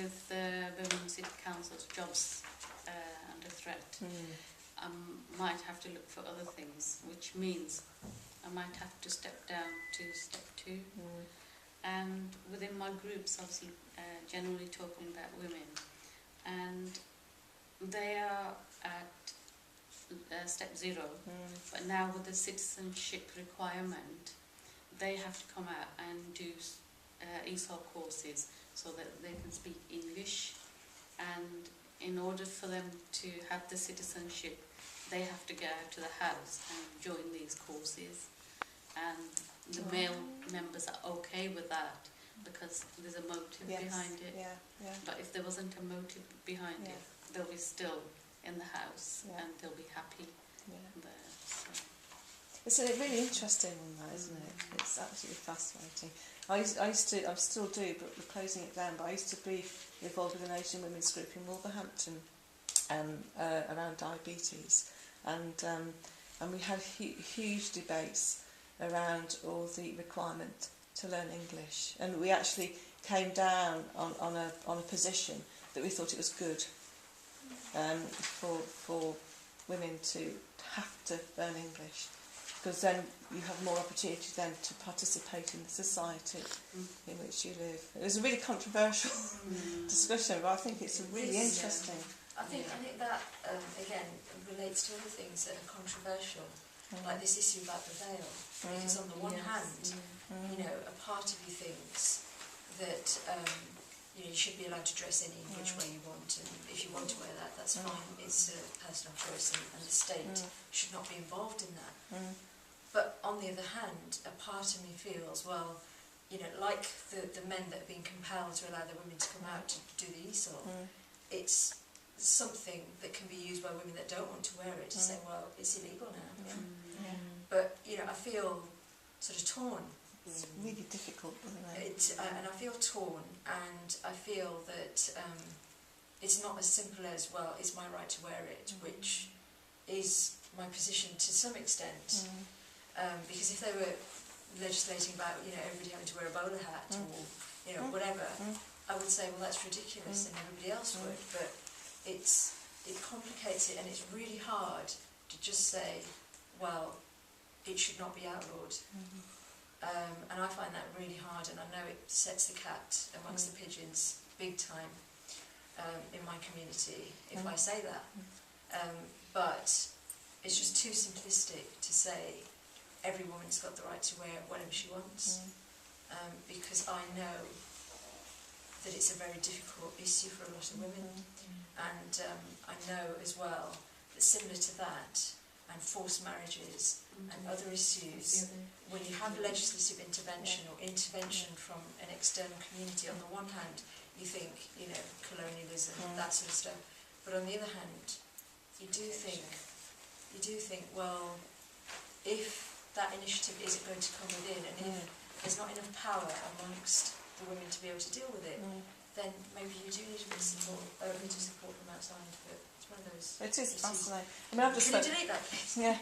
with Birmingham City Council's jobs under threat, I might have to look for other things, which means I might have to step down to step 2. And within my groups, obviously, generally talking about women, and they are at step 0, but now with the citizenship requirement, they have to come out and do ESOL courses so that they can speak English, and in order for them to have the citizenship, they have to go out to the house and join these courses. And the male members are okay with that because there's a motive behind it. But if there wasn't a motive behind it, they'll be still in the house and they'll be happy there. So. It's a really interesting one, that, isn't it? It's absolutely fascinating. I still do, but we're closing it down. But I used to be involved with an Asian women's group in Wolverhampton around diabetes, and we had huge debates around all the requirement to learn English, and we actually came down on a position that we thought it was good for women to have to learn English, because then you have more opportunity then to participate in the society in which you live. It was a really controversial discussion, but I think it's really interesting. I think that again relates to other things that are controversial, like this issue about the veil. Because on the one hand, you know, a part of you thinks that you know, you should be allowed to dress any which way you want, and if you want to wear that, that's fine. It's a personal choice, and the state should not be involved in that. But on the other hand, a part of me feels, well, you know, like the men that have been compelled to allow their women to come out to do the ESOL, it's something that can be used by women that don't want to wear it to say, well, it's illegal now. But, you know, I feel sort of torn. It's really difficult, isn't it? And I feel torn, and I feel that it's not as simple as, well, it's my right to wear it, which is my position to some extent. Because if they were legislating about, you know, everybody having to wear a bowler hat or, you know, whatever, I would say, well, that's ridiculous, and everybody else would. But it complicates it, and it's really hard to just say, well, it should not be outlawed. And I find that really hard, and I know it sets the cat amongst the pigeons big time in my community if I say that. But it's just too simplistic to say every woman's got the right to wear whatever she wants, because I know that it's a very difficult issue for a lot of women, and I know as well that similar to that, and forced marriages and other issues, when you have legislative intervention or intervention from an external community, on the one hand you think, you know, colonialism, that sort of stuff, but on the other hand you do think, well, if that initiative isn't going to come within, and if there's not enough power amongst the women to be able to deal with it, then maybe you do need a bit of support from outside. But it's one of those. It is fascinating. I mean, I've just Can you delete that, please? Yeah.